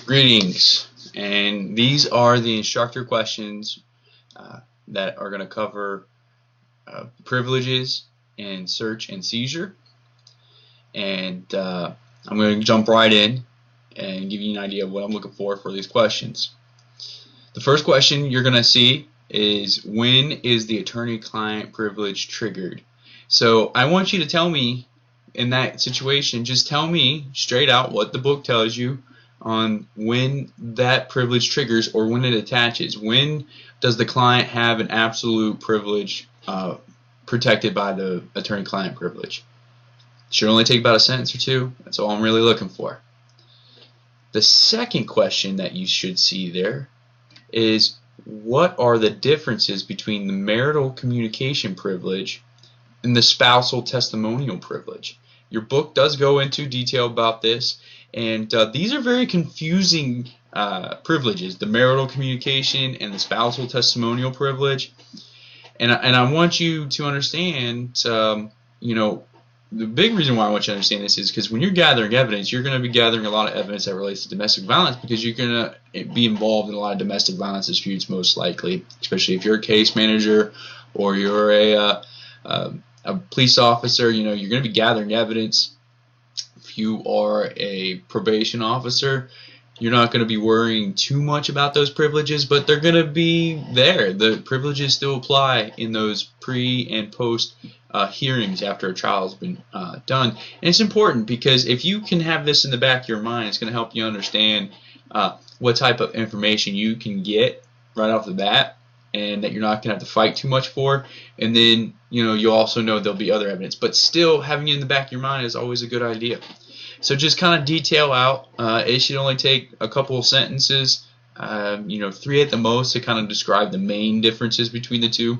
Greetings, and these are the instructor questions that are going to cover privileges and search and seizure. And I'm going to jump right in and give you an idea of what I'm looking for these questions. The first question you're going to see is, when is the attorney-client privilege triggered? So I want you to tell me, in that situation, just tell me straight out what the book tells you on when that privilege triggers or when it attaches. When does the client have an absolute privilege protected by the attorney-client privilege? It should only take about a sentence or two. That's all I'm really looking for. The second question that you should see there is, what are the differences between the marital communication privilege and the spousal testimonial privilege? Your book does go into detail about this, and these are very confusing privileges, the marital communication and the spousal testimonial privilege. And I want you to understand, the big reason why I want you to understand this is because when you're gathering evidence, you're going to be gathering a lot of evidence that relates to domestic violence, because you're going to be involved in a lot of domestic violence disputes, most likely, especially if you're a case manager or you're a police officer. You're going to be gathering evidence. If you are a probation officer, you're not going to be worrying too much about those privileges, but they're going to be there. The privileges still apply in those pre and post hearings after a trial has been done. And it's important, because if you can have this in the back of your mind, it's going to help you understand what type of information you can get right off the bat, and that you're not going to have to fight too much for. And then you also know there'll be other evidence, but still having it in the back of your mind is always a good idea. So just kind of detail out. It should only take a couple of sentences, 3 at the most, to kind of describe the main differences between the two.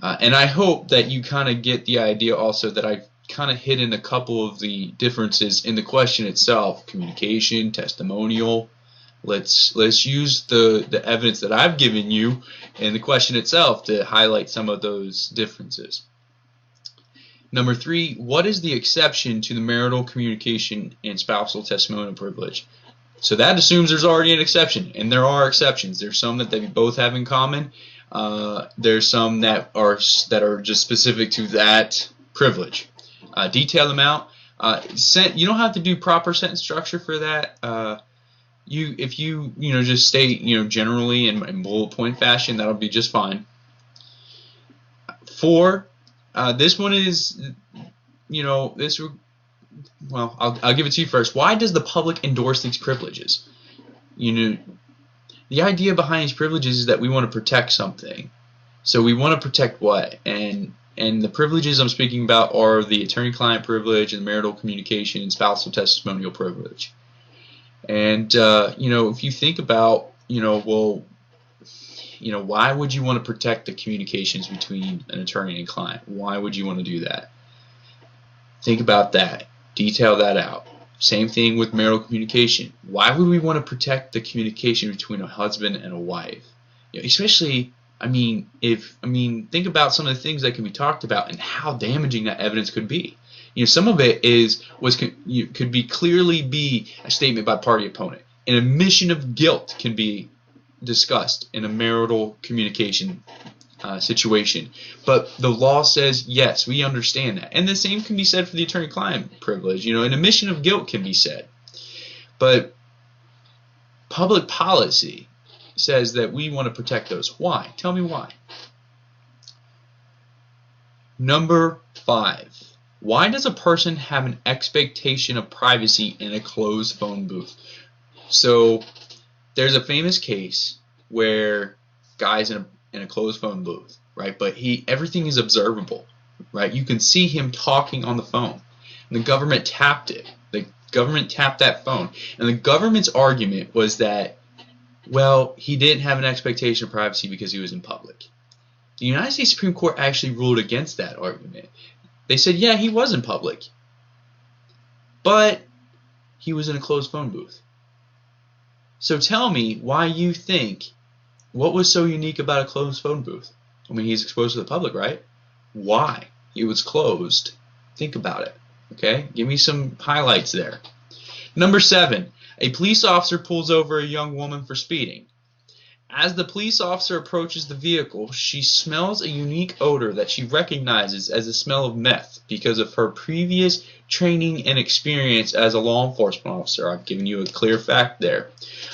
And I hope that you kind of get the idea also that I've kind of hidden a couple of the differences in the question itself: communication, testimonial. Let's use the evidence that I've given you in the question itself to highlight some of those differences. Number 3, what is the exception to the marital communication and spousal testimonial privilege? So that assumes there's already an exception, and there are exceptions. There's some that they both have in common. There's some that are just specific to that privilege. Detail them out. You don't have to do proper sentence structure for that. If you just state generally in bullet point fashion, that'll be just fine. 4, this one is well, I'll give it to you first. Why does the public endorse these privileges? The idea behind these privileges is that we want to protect something. So we want to protect what? And the privileges I'm speaking about are the attorney-client privilege and the marital communication and spousal testimonial privilege. And if you think about, why would you want to protect the communications between an attorney and client? Why would you want to do that? Think about that. Detail that out. Same thing with marital communication. Why would we want to protect the communication between a husband and a wife? Especially, think about some of the things that can be talked about and how damaging that evidence could be. Some of it could clearly be a statement by party opponent. An admission of guilt can be discussed in a marital communication situation, but the law says yes, we understand that, and the same can be said for the attorney-client privilege. An admission of guilt can be said, but public policy says that we want to protect those. Why? Tell me why. Number 5. Why does a person have an expectation of privacy in a closed phone booth? So there's a famous case where guy's in a closed phone booth, right? But everything is observable, right? You can see him talking on the phone, and the government tapped it. The government tapped that phone, and the government's argument was that, well, he didn't have an expectation of privacy because he was in public. The United States Supreme Court actually ruled against that argument. They said, yeah, he was in public, but he was in a closed phone booth. So tell me why you think, what was so unique about a closed phone booth? He's exposed to the public, right? Why? It was closed. Think about it. Okay? Give me some highlights there. Number 7. A police officer pulls over a young woman for speeding. As the police officer approaches the vehicle, she smells a unique odor that she recognizes as the smell of meth because of her previous training and experience as a law enforcement officer. I've given you a clear fact there.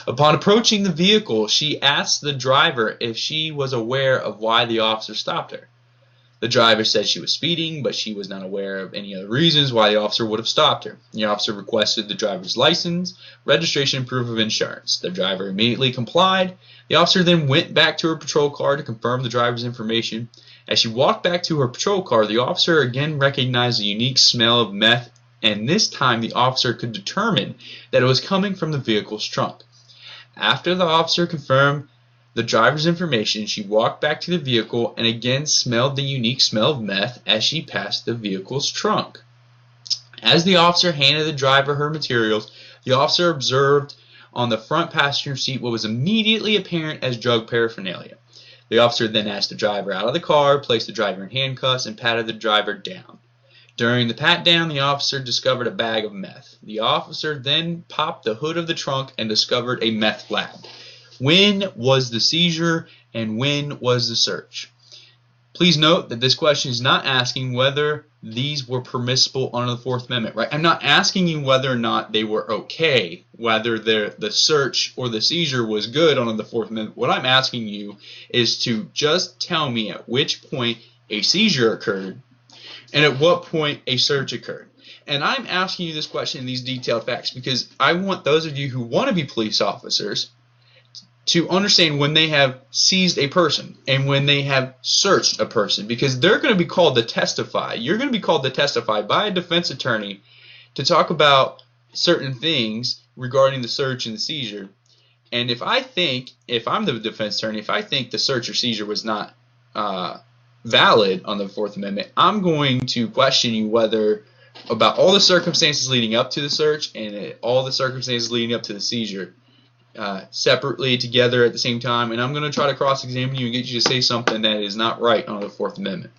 Upon approaching the vehicle, she asks the driver if she was aware of why the officer stopped her. The driver said she was speeding, but she was not aware of any other reasons why the officer would have stopped her. The officer requested the driver's license, registration, and proof of insurance. The driver immediately complied. The officer then went back to her patrol car to confirm the driver's information. As she walked back to her patrol car, the officer again recognized the unique smell of meth, and this time the officer could determine that it was coming from the vehicle's trunk. After the officer confirmed the driver's information, she walked back to the vehicle and again smelled the unique smell of meth as she passed the vehicle's trunk. As the officer handed the driver her materials, the officer observed on the front passenger seat what was immediately apparent as drug paraphernalia. The officer then asked the driver out of the car, placed the driver in handcuffs, and patted the driver down. During the pat-down, the officer discovered a bag of meth. The officer then popped the hood of the trunk and discovered a meth lab. When was the seizure and when was the search? Please note that this question is not asking whether these were permissible under the Fourth Amendment, right? I'm not asking you whether or not they were okay, whether the search or the seizure was good under the Fourth Amendment. What I'm asking you is to just tell me at which point a seizure occurred and at what point a search occurred. And I'm asking you this question in these detailed facts because I want those of you who want to be police officers to understand when they have seized a person and when they have searched a person, because they're going to be called to testify. You're going to be called to testify by a defense attorney to talk about certain things regarding the search and the seizure. And if I'm the defense attorney, if I think the search or seizure was not valid on the Fourth Amendment, I'm going to question you about all the circumstances leading up to the search and all the circumstances leading up to the seizure. Separately, together at the same time, and I'm going to try to cross-examine you and get you to say something that is not right under the Fourth Amendment.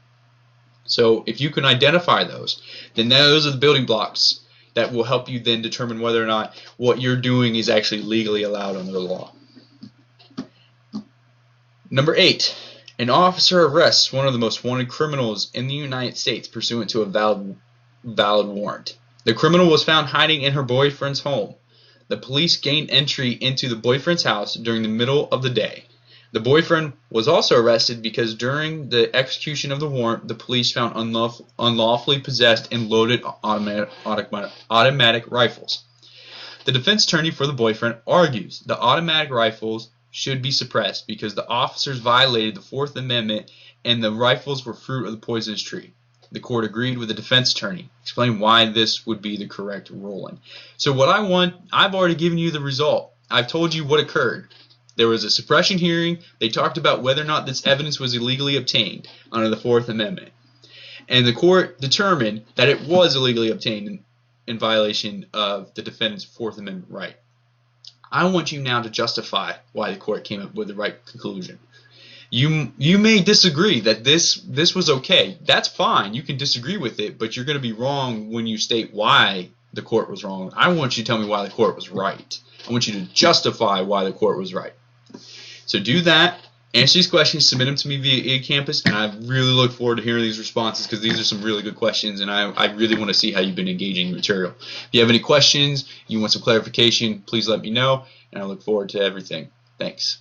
So if you can identify those, then those are the building blocks that will help you then determine whether or not what you're doing is actually legally allowed under the law. Number 8. An officer arrests one of the most wanted criminals in the United States pursuant to a valid warrant. The criminal was found hiding in her boyfriend's home. The police gained entry into the boyfriend's house during the middle of the day. The boyfriend was also arrested because during the execution of the warrant, the police found unlawfully possessed and loaded automatic rifles. The defense attorney for the boyfriend argues the automatic rifles should be suppressed because the officers violated the Fourth Amendment and the rifles were fruit of the poisonous tree. The court agreed with the defense attorney. Explain why this would be the correct ruling. So what I've already given you the result. I've told you what occurred. There was a suppression hearing. They talked about whether or not this evidence was illegally obtained under the Fourth Amendment. And the court determined that it was illegally obtained in violation of the defendant's Fourth Amendment right. I want you now to justify why the court came up with the right conclusion. You may disagree that this was okay. That's fine. You can disagree with it, but you're going to be wrong when you state why the court was wrong. I want you to tell me why the court was right. I want you to justify why the court was right. So do that. Answer these questions. Submit them to me via eCampus, and I really look forward to hearing these responses because these are some really good questions, and I really want to see how you've been engaging the material. If you have any questions, you want some clarification, please let me know, and I look forward to everything. Thanks.